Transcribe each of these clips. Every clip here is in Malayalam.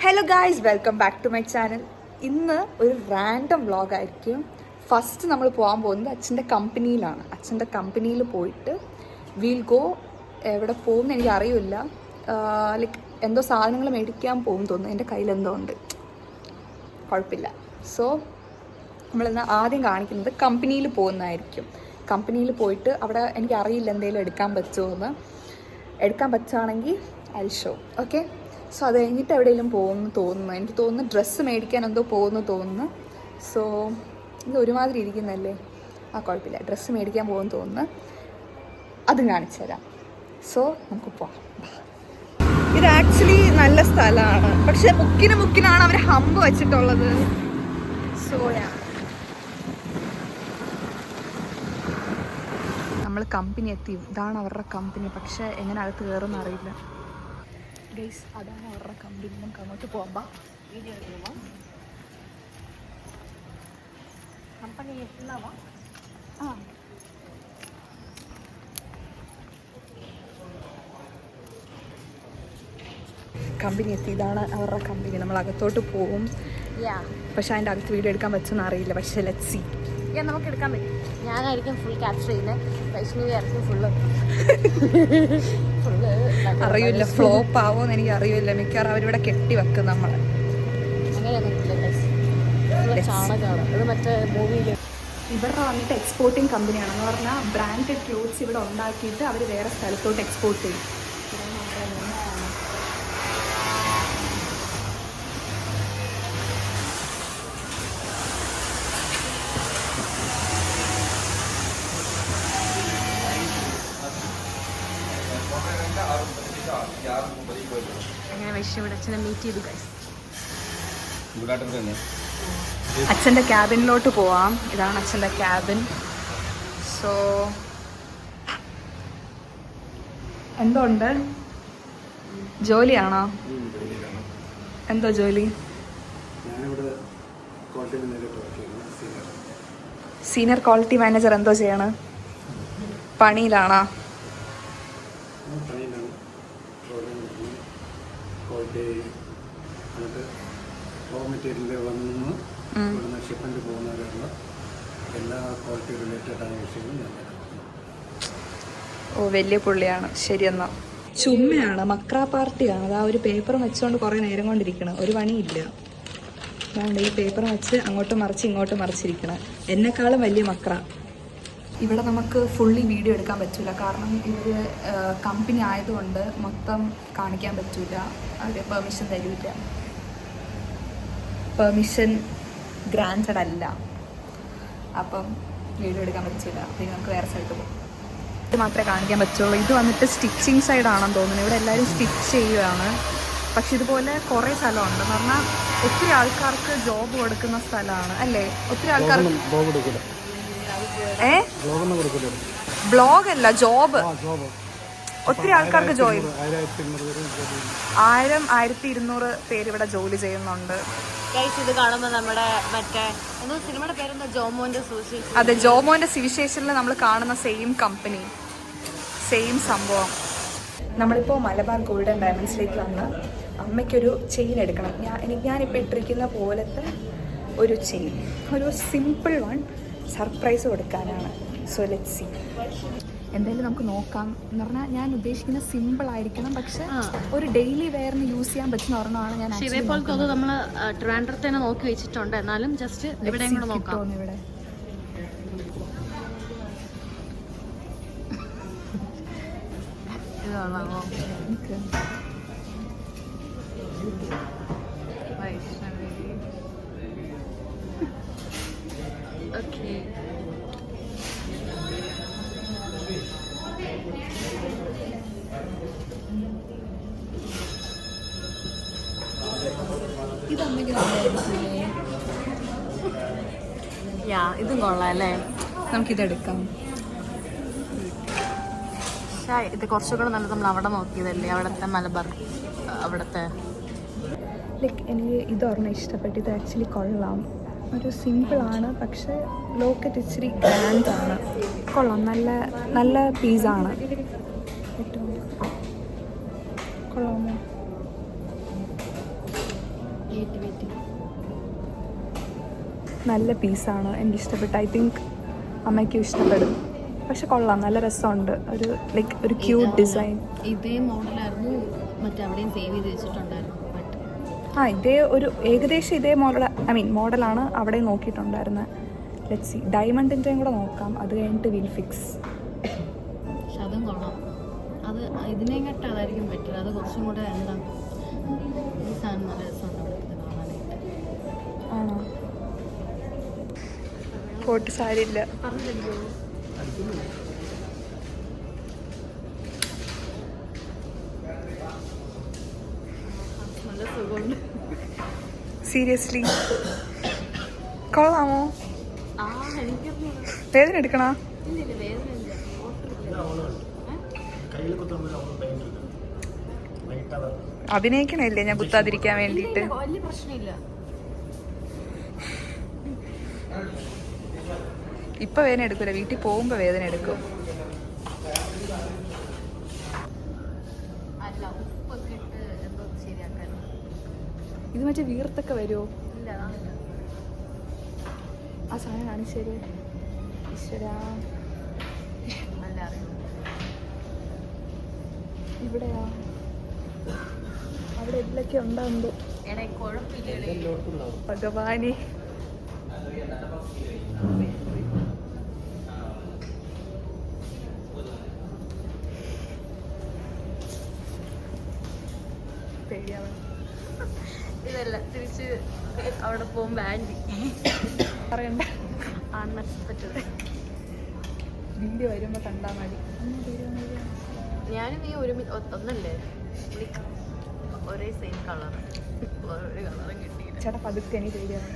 Hello guys, welcome back to my channel. ഇന്ന് ഒരു റാൻഡം വ്ളോഗായിരിക്കും. ഫസ്റ്റ് നമ്മൾ പോകാൻ പോകുന്നത് അച്ഛൻ്റെ കമ്പനിയിലാണ്. അച്ഛൻ്റെ കമ്പനിയിൽ പോയിട്ട് വീൽ ഗോ. എവിടെ പോകുമെന്ന് എനിക്ക് അറിയില്ല. ലൈക്ക് എന്തോ സാധനങ്ങൾ മേടിക്കാൻ പോകും തോന്നുന്നു. എൻ്റെ കയ്യിൽ എന്തോ ഉണ്ട്, കുഴപ്പമില്ല. സോ നമ്മളിന്ന് ആദ്യം കാണിക്കുന്നത് കമ്പനിയിൽ പോകുന്നതായിരിക്കും. കമ്പനിയിൽ പോയിട്ട് അവിടെ എനിക്ക് അറിയില്ല എന്തെങ്കിലും എടുക്കാൻ പറ്റുമോ എന്ന്. എടുക്കാൻ പറ്റുകയാണെങ്കിൽ ഐ ഷോ. ഓക്കെ, സോ അത് കഴിഞ്ഞിട്ട് എവിടെയെങ്കിലും പോകുമെന്ന് തോന്നുന്നു. എനിക്ക് തോന്നുന്നു ഡ്രസ്സ് മേടിക്കാൻ എന്തോ പോകുന്നു തോന്നുന്നു. സോ ഇത് ഒരുമാതിരി ഇരിക്കുന്നല്ലേ, കുഴപ്പമില്ല. ഡ്രസ്സ് മേടിക്കാൻ പോകുമെന്ന് തോന്നുന്നു. അതും കാണിച്ചു തരാം. സോ നമുക്ക് പോവാം. ഇത് ആക്ച്വലി നല്ല സ്ഥലമാണ്, പക്ഷെ മുക്കിനാണ് അവർ ഹമ്പ് വെച്ചിട്ടുള്ളത്. സോയാ നമ്മൾ കമ്പനി എത്തി. ഇതാണ് അവരുടെ കമ്പനി, പക്ഷെ എങ്ങനെ അകത്ത് കയറുമെന്ന് അറിയില്ല. ഗൈസ്, അതാണ് അവരുടെ കമ്പനി. നമുക്ക് അങ്ങോട്ട് പോകാം. കമ്പനി കമ്പനി എത്തി. ഇതാണ് അവരുടെ കമ്പനി. നമ്മൾ അകത്തോട്ട് പോവും. പക്ഷെ അതിൻ്റെ അകത്ത് വീഡിയോ എടുക്കാൻ പറ്റുമെന്ന് അറിയില്ല. പക്ഷെ ലെറ്റ്സ് സീ. നമുക്ക് എടുക്കാൻ പറ്റും. ഞാനായിരിക്കും ഫുൾ ക്യാപ്ചർ ചെയ്യുന്നത്. വൈഷ്ണവി ആയിരിക്കും ഫുള്ള് അറിയില്ല ഫ്ലോപ്പ് ആവുമെന്ന് എനിക്ക് അറിയില്ല. മിക്കവാറും അവരിവിടെ കെട്ടി വെക്കും നമ്മളെ. ഇവരുടെ വന്നിട്ട് എക്സ്പോർട്ടിങ് കമ്പനിയാണെന്ന് പറഞ്ഞാൽ ബ്രാൻഡഡ് ക്ലോത്ത്സ് ഇവിടെ ഉണ്ടാക്കിയിട്ട് അവർ വേറെ സ്ഥലത്തോട്ട് എക്സ്പോർട്ട് ചെയ്യും. അങ്ങനെ വൈഷ്ണവിടെ അച്ഛനെ മീറ്റ് ചെയ്തു ഗൈസ്. അച്ഛൻ്റെ ക്യാബിനിലോട്ട് പോവാം. ഇതാണ് അച്ഛൻ്റെ ക്യാബിൻ. സോ എന്തുണ്ട്? ജോലിയാണോ? എന്തോ ജോലി? Senior quality manager. എന്തോ ചെയ്യണം? പണിയിലാണോ? റോ മെറ്റീരിയൽ വന്ന് ഷിപ്മെന്റ് പോകുന്നവരുള്ള എല്ലാ ക്വാളിറ്റി റിലേറ്റഡ് ആയ വിഷയങ്ങളും ഞാൻ നോക്കുന്നു. ഓ, വലിയ പുള്ളിയാണ്. ശരിയെന്നാ. ചുമ്മയാണ്, മക്ര പാർട്ടിയാണ്. അതാ ഒരു പേപ്പറും വെച്ചുകൊണ്ട് കുറേ നേരം കൊണ്ടിരിക്കണം. ഒരു പണിയില്ല. അതുകൊണ്ട് ഈ പേപ്പറും വെച്ച് അങ്ങോട്ടും മറിച്ച് ഇങ്ങോട്ടും മറിച്ചിരിക്കണം. എന്നെക്കാളും വലിയ മക്ര. ഇവിടെ നമുക്ക് ഫുള്ളി വീഡിയോ എടുക്കാൻ പറ്റില്ല. കാരണം ഇവർ കമ്പനി ആയതുകൊണ്ട് മൊത്തം കാണിക്കാൻ പറ്റില്ല. അവർ പെർമിഷൻ തരില്ല. പെർമിഷൻ ഗ്രാൻറ്റഡ് അല്ല. അപ്പം വീഡിയോ എടുക്കാൻ പറ്റില്ല. പിന്നെ നമുക്ക് വേറെ സ്ഥലത്ത് പോകും. ഇത് മാത്രമേ കാണിക്കാൻ പറ്റുള്ളൂ. ഇത് വന്നിട്ട് സ്റ്റിച്ചിങ് സൈഡാണെന്ന് തോന്നുന്നു. ഇവിടെ എല്ലാവരും സ്റ്റിച്ച് ചെയ്യുകയാണ്. പക്ഷെ ഇതുപോലെ കുറേ സ്ഥലമുണ്ട്. എന്ന് പറഞ്ഞാൽ ഒത്തിരി ആൾക്കാർക്ക് ജോബ് കൊടുക്കുന്ന സ്ഥലമാണ് അല്ലേ? ഒത്തിരി ആൾക്കാർക്ക് ബ്ലോഗ് അല്ല, ജോബ്. ഒത്തിരി ആൾക്കാർക്ക് ജോലി. 1200 പേര് ഇവിടെ ജോലി ചെയ്യുന്നുണ്ട്. ഇത് കാണുമ്പോൾ നമ്മുടെ മറ്റേ സിനിമയുടെ പേരെന്താ, ജോമോന്റെ സുവിശേഷം. അതെ, ജോമോന്റെ സുവിശേഷനിൽ നമ്മൾ കാണുന്ന സെയിം കമ്പനി, സെയിം സംഭവം. നമ്മളിപ്പോൾ മലബാർ ഗോൾഡൻ ഡയമണ്ട്സിലേക്ക് വന്ന് അമ്മയ്ക്കൊരു ചെയിൻ എടുക്കണം. ഞാനിപ്പോൾ ഇട്ടിരിക്കുന്ന പോലത്തെ ഒരു ചെയിൻ, ഒരു സിമ്പിൾ വൺ, സർപ്രൈസ് കൊടുക്കാനാണ്. So let's see. എന്തായാലും നമുക്ക് നോക്കാം. എന്ന് പറഞ്ഞാൽ ഞാൻ ഉദ്ദേശിക്കുന്ന സിമ്പിൾ ആയിരിക്കണം, പക്ഷെ ഒരു ഡെയിലി വെയറിന് യൂസ് ചെയ്യാൻ പറ്റുന്ന ഒരെണ്ണമാണ് ഞാൻ. ഇതേപോലത്തെ നമ്മൾ ട്രിവാൻഡ്രത്ത് തന്നെ നോക്കി വെച്ചിട്ടുണ്ട്. എന്നാലും ജസ്റ്റ് ഇവിടെ നോക്കാം. ഇവിടെ ഇതും കൊള്ളാം അല്ലേ? നമുക്കിതെടുക്കാം. ഇത് കുറച്ചുകൂടെ നല്ലത് നമ്മൾ അവിടെ നോക്കിയതല്ലേ, അവിടുത്തെ മലബാർ. അവിടുത്തെ ലൈക്ക് എനിക്ക് ഇതൊരെണ്ണം ഇഷ്ടപ്പെട്ടു. ഇത് ആക്ച്വലി കൊള്ളാം. ഒരു സിമ്പിളാണ്, പക്ഷേ ലോക്കറ്റ് ഇച്ചിരി ഗ്രാൻഡാണ്. കൊള്ളാം. നല്ല നല്ല പീസാണ്. കൊള്ളാമോ? നല്ല പീസാണ്, എനിക്കിഷ്ടപ്പെട്ടു. ഐ തിങ്ക് അമ്മയ്ക്കും ഇഷ്ടപ്പെടും. പക്ഷെ കൊള്ളാം, നല്ല രസമുണ്ട്. ഒരു ലൈക്ക് ഒരു ക്യൂട്ട് ഡിസൈൻ. ഇതേ മോഡലായിരുന്നു മറ്റേ അവിടെയും സേവ് ചെയ്ത് വെച്ചിട്ടുണ്ടായിരുന്നു. ഇതേ ഒരു ഏകദേശം ഇതേ മോഡലാണ് അവിടെ നോക്കിയിട്ടുണ്ടായിരുന്നത്. ലെറ്റ്സ് സീ, ഡയമണ്ടിൻ്റെയും കൂടെ നോക്കാം, അത് കഴിഞ്ഞിട്ട് വിൽ ഫിക്സ്. പക്ഷെ അതും കൊള്ളാം. അത് ഇതിനെക്കാട്ട് അതായിരിക്കും ബെറ്റർ. അത് കുറച്ചും കൂടെ എന്താ ഈ സാധനം നല്ല രസമുണ്ട് അവിടെ കാണാനായിട്ട്. ആണോ? കോട്ട് സാരി ഇല്ല. നല്ല സുഖമുണ്ട്. സീരിയസ്ലി കൊള്ളാമോ? വേദന എടുക്കണ? അഭിനയിക്കണല്ലേ ഞാൻ കുത്താതിരിക്കാൻ വേണ്ടിട്ട്. വലിയ പ്രശ്നമില്ല. ഇപ്പൊ വേദന എടുക്കൂല, വീട്ടിൽ പോകുമ്പോ വേദന എടുക്കും. അല്ല, ഉപ്പൊക്കെ ഇട്ട് എന്തോ ശരിയാക്കാൻ. ഇത് മറ്റേ വീർത്തൊക്കെ വരുമോ? ഇല്ല, ആ സാധനം കാണിച്ചേര്. ഈശ്വരാ, നല്ല അറിയാം. ഇവിടെയാ? അവിടെ ഇതിലൊക്കെ ഉണ്ടാകുമ്പോ കുഴപ്പമില്ല. ഭഗവാനെ, ഇതല്ല, തിരിച്ച് അവിടെ പോകുമ്പോ ആൻറ്റി പറയണ്ട. അൺഎക്സ്പെക്റ്റഡ്. വീഡിയോ വരുമ്പോ കണ്ടാ മതി. ഞാനും നീ ഒന്നല്ലേ, ഒരേ സെയിം കളർ, ഒരു കളറും കിട്ടിയില്ല. ചേട്ടാ പതുക്കെ, എനിക്ക് പേടിയാണ്.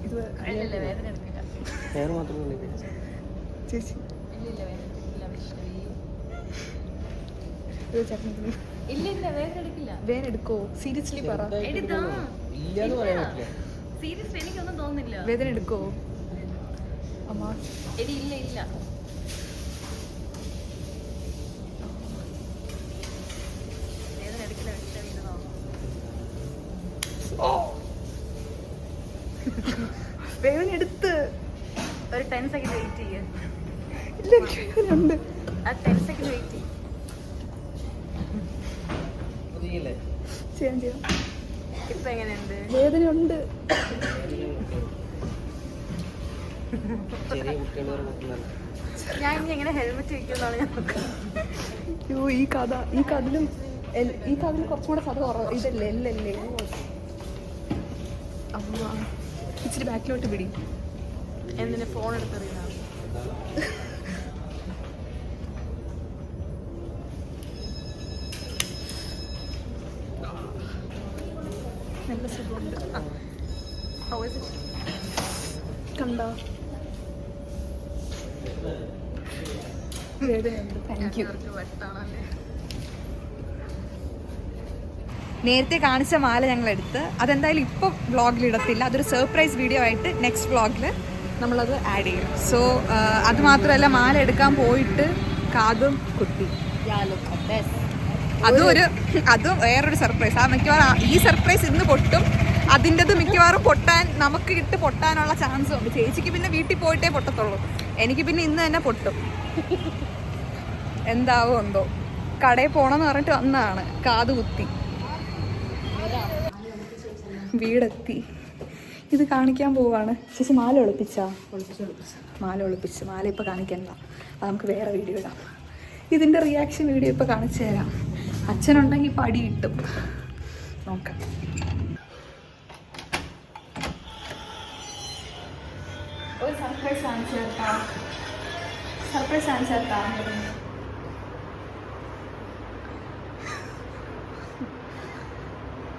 ഇത് ഇല്ലില്ല, വേദന എടുക്കില്ല. ചേച്ചി ഇല്ലില്ല, വേദന എടുക്കില്ല. ഇത് ചേട്ടൻ ഇല്ലില്ല, വേദന എടുക്കില്ല. വേദന എടുക്കോ? സീരിയസ്ലി പറ. സീരിയസ്, എനിക്കൊന്നും തോന്നുന്നില്ല. വേദന എടുക്കോ അമ്മ? എടി ഇല്ല ഇല്ല. വേദന എടുക്കില്ല. വേദന എടുത്ത് ഒരു 10 സെക്കൻഡ് വെയിറ്റ് ചെയ്യ്. ഇല്ല, എനിക്ക് വേദനയുണ്ട്. ആ 10 സെക്കൻഡ് വെയിറ്റ് ചെയ്യ്. ചെയ്യാം. ഇപ്പൊ എങ്ങനെയുണ്ട്? വേദനയുണ്ട്. ഞാൻ ഇനി എങ്ങനെ ഹെൽമെറ്റ് വെക്കുന്നതാണ് ഞാൻ. അയ്യോ, ഈ കഥിലും കുറച്ചും കൂടെ കഥ കുറവ്. ഇതല്ലേ എല്ലല്ലേ? അമ്മ ഇച്ചിരി ബാക്കിലോട്ട് പിടി. എന്തിനാ ഫോൺ എടുത്തെറിയുന്നതാണ്? നല്ല സുഖമുണ്ട്. How is it? കണ്ടോ? വേദനയുണ്ട്. Thank you. വെട്ടാണല്ലേ. നേരത്തെ കാണിച്ച മാല ഞങ്ങൾ എടുത്ത്, അതെന്തായാലും ഇപ്പോൾ വ്ളോഗിൽ ഇടത്തില്ല. അതൊരു സർപ്രൈസ് വീഡിയോ ആയിട്ട് നെക്സ്റ്റ് വ്ളോഗിൽ നമ്മളത് ആഡ് ചെയ്യും. സോ അത് മാത്രമല്ല, മാല എടുക്കാൻ പോയിട്ട് കാതും കുത്തി. അതും വേറൊരു സർപ്രൈസ്. മിക്കവാറും ഈ സർപ്രൈസ് ഇന്ന് പൊട്ടും. അതിൻ്റെത് മിക്കവാറും നമുക്ക് പൊട്ടാനുള്ള ചാൻസും ഉണ്ട്. ചേച്ചിക്ക് പിന്നെ വീട്ടിൽ പോയിട്ടേ പൊട്ടത്തുള്ളൂ. എനിക്ക് പിന്നെ ഇന്ന് തന്നെ പൊട്ടും. എന്താവോ എന്തോ. കടയിൽ പോകണമെന്ന് പറഞ്ഞിട്ട് വന്നതാണ്, കാത് കുത്തി. വീടെത്തി. ഇത് കാണിക്കാൻ പോവാണ്. ചേച്ചി മാല ഒളിപ്പിച്ചാ? മാല ഇപ്പം കാണിക്കണ്ട, അത് നമുക്ക് വേറെ വീഡിയോ ഇടാം. ഇതിൻ്റെ റിയാക്ഷൻ വീഡിയോ ഇപ്പം കാണിച്ചു തരാം. അച്ഛനുണ്ടെങ്കിൽ ഇപ്പം അടി കിട്ടും. നോക്കാം. ഒരു സർപ്രൈസ് കാണിച്ചു തരട്ടാ.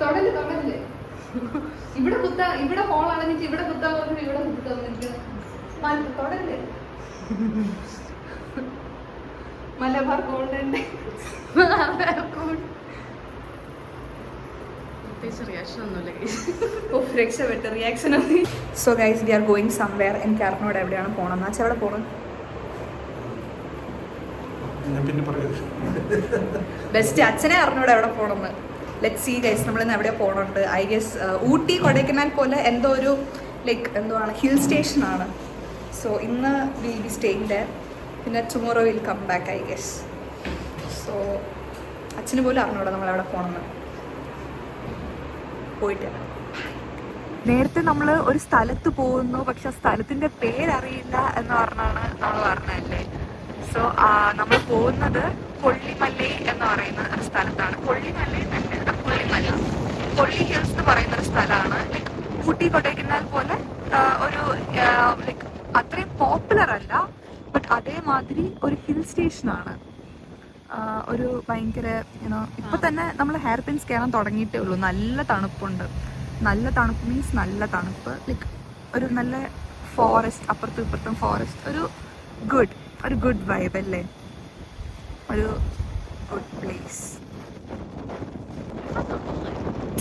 തൊടല് ഇവിടെ ഹോൾ അടഞ്ഞിട്ട് ഇവിടെ കുത്താൻ പറഞ്ഞിട്ട് ഇവിടെ കുത്താൻ തൊടല്ലേ. മലബാർ ഗോൾഡ് രക്ഷപ്പെട്ട reaction. So guys, we are going somewhere. എനിക്ക് അറിഞ്ഞൂടെ എവിടെയാണ് പോകണം. അച്ഛൻ എവിടെ പോകണം? ബെസ്റ്റ് അച്ഛനെ അറിഞ്ഞൂടെ എവിടെ പോകണമെന്ന്. ലെറ്റ് സീ ഗൈസ് നമ്മളിന്ന് എവിടെ പോകുന്നുണ്ട്. ഐ ഗെസ് ഊട്ടി കൊടൈക്കനാൽ പോലെ എന്തോ ഒരു ലൈക്ക് എന്തുവാണ് ഹിൽ സ്റ്റേഷനാണ്. സോ ഇന്ന് വിൽ ബി സ്റ്റേയിങ് ദർ. പിന്നെ tomorrow will come back I guess. So അച്ഛന് പോലും അറിഞ്ഞൂടെ നമ്മളവിടെ പോകണമെന്ന്. പോയിട്ട് നേരത്തെ നമ്മൾ ഒരു സ്ഥലത്ത് പോകുന്നു, പക്ഷെ ആ സ്ഥലത്തിൻ്റെ പേരറിയില്ല എന്ന് പറഞ്ഞാണ് നമ്മൾ പറഞ്ഞതല്ലേ. സോ നമ്മൾ പോകുന്നത് കൊള്ളിമല്ലൈ എന്ന് പറയുന്ന ഒരു സ്ഥലത്താണ്. കൊള്ളിമല്ലൈ കൊള്ളി ഹിൽസ് എന്ന് പറയുന്ന ഒരു സ്ഥലമാണ്. ലൈക്ക് ഊട്ടി കൊടൈക്കനാൽ പോലെ ഒരു ലൈക്ക് അത്രയും പോപ്പുലർ അല്ല, ബട്ട് അതേമാതിരി ഒരു ഹിൽ സ്റ്റേഷനാണ്. ഒരു ഭയങ്കര ഇപ്പൊ തന്നെ നമ്മൾ ഹെയർ പിൻസ് കയറാൻ തുടങ്ങിയിട്ടേ ഉള്ളൂ. നല്ല തണുപ്പുണ്ട്. നല്ല തണുപ്പ് മീൻസ് നല്ല തണുപ്പ്. ലൈക്ക് ഒരു നല്ല ഫോറസ്റ്റ്, അപ്പുറത്തും ഇപ്പുറത്തും ഫോറസ്റ്റ്. ഒരു ഗുഡ് വൈബ് അല്ലേ, ഒരു ഗുഡ് പ്ലേസ്.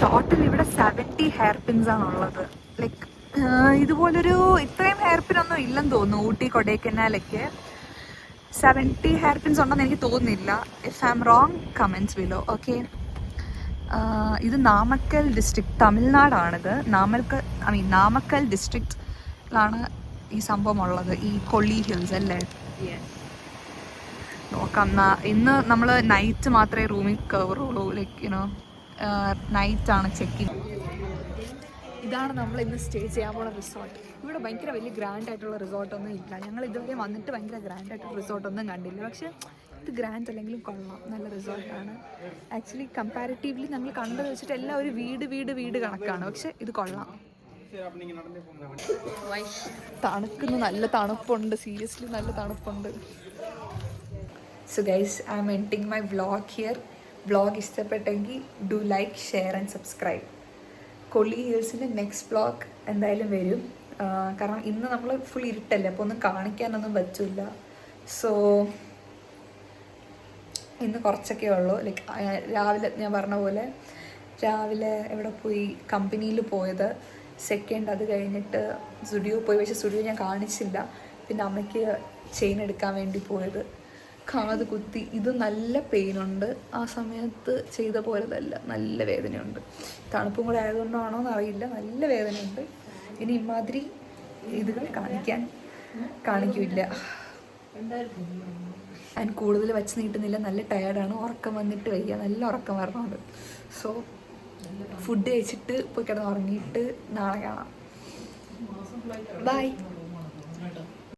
ടോട്ടൽ ഇവിടെ 70 ഹെയർ പിൻസ് ആണുള്ളത്. ലൈക്ക് ഇതുപോലൊരു ഇത്രയും ഹെയർ പിൻ ഒന്നും ഇല്ലെന്ന് തോന്നുന്നു ഊട്ടി കൊടൈക്കനാലൊക്കെ. 70 ഹെയർ പിൻസ് ഉണ്ടെന്ന് എനിക്ക് തോന്നുന്നില്ല. If I M wrong comments below. Okay, ഇത് നാമക്കൽ ഡിസ്ട്രിക്ട്, തമിഴ്നാടാണിത്. നാമക്കൽ ഡിസ്ട്രിക്റ്റിലാണ് ഈ സംഭവം ഉള്ളത്, ഈ കൊള്ളി ഹിൽസ് അല്ലേ. നോക്കാം. ഇന്ന് നമ്മൾ നൈറ്റ് മാത്രമേ റൂമിൽ കയറുള്ളൂ. Like നൈറ്റാണ് checking. ഇതാണ് നമ്മൾ ഇന്ന് സ്റ്റേ ചെയ്യാൻ പോകുന്ന റിസോർട്ട്. ഇവിടെ ഭയങ്കര വലിയ ഗ്രാൻഡ് ആയിട്ടുള്ള റിസോർട്ടൊന്നും ഇല്ല. ഞങ്ങൾ ഇതുവരെ വന്നിട്ട് ഭയങ്കര ഗ്രാൻഡ് ആയിട്ടുള്ള റിസോർട്ടൊന്നും കണ്ടില്ല. പക്ഷേ ഇത് ഗ്രാൻഡ് അല്ലെങ്കിലും കൊള്ളാം, നല്ല റിസോർട്ടാണ്. ആക്ച്വലി കമ്പാരിറ്റീവ്ലി ഞങ്ങൾ കണ്ടത് വെച്ചിട്ട് എല്ലാം ഒരു വീട് കണക്കാണ്. പക്ഷെ ഇത് കൊള്ളാം. തണുക്കുന്നു, നല്ല തണുപ്പുണ്ട്. സീരിയസ്ലി നല്ല തണുപ്പുണ്ട്. So guys, I am ending my vlog here. Vlog ഇഷ്ടപ്പെട്ടെങ്കിൽ do like, share and subscribe. Kolli ഹിൽസിൻ്റെ നെക്സ്റ്റ് വ്ളോഗ് എന്തായാലും വരും. കാരണം ഇന്ന് നമ്മൾ ഫുൾ ഇരുട്ടല്ലേ, അപ്പോൾ ഒന്നും കാണിക്കാനൊന്നും പറ്റില്ല. സോ ഇന്ന് കുറച്ചൊക്കെ ഉള്ളൂ. ലൈക്ക് രാവിലെ ഞാൻ പറഞ്ഞ പോലെ രാവിലെ എവിടെ പോയി, കമ്പനിയിൽ പോയത്. സെക്കൻഡ് അത് കഴിഞ്ഞിട്ട് സ്റ്റുഡിയോ പോയി, പക്ഷേ സ്റ്റുഡിയോ ഞാൻ കാണിച്ചില്ല. പിന്നെ അമ്മയ്ക്ക് ചെയിൻ എടുക്കാൻ വേണ്ടി പോയത്. കാത് കുത്തി, ഇത് നല്ല പെയിനുണ്ട്. ആ സമയത്ത് ചെയ്ത പോലതല്ല, നല്ല വേദനയുണ്ട്. തണുപ്പും കൂടെ ആയതുകൊണ്ടാണോ എന്നറിയില്ല, നല്ല വേദനയുണ്ട്. ഇനി ഇമാതിരി ഇതുകൾ കാണിക്കില്ല. ഞാൻ കൂടുതൽ വച്ച് നീട്ടുന്നില്ല, നല്ല ടയർഡാണ്. ഉറക്കം വന്നിട്ട് വയ്യ, നല്ല ഉറക്കം വരണമുണ്ട്. സോ ഫുഡ് കഴിച്ചിട്ട് പോയി കിടന്ന് ഉറങ്ങിയിട്ട് നാളെ കാണാം. ബൈ.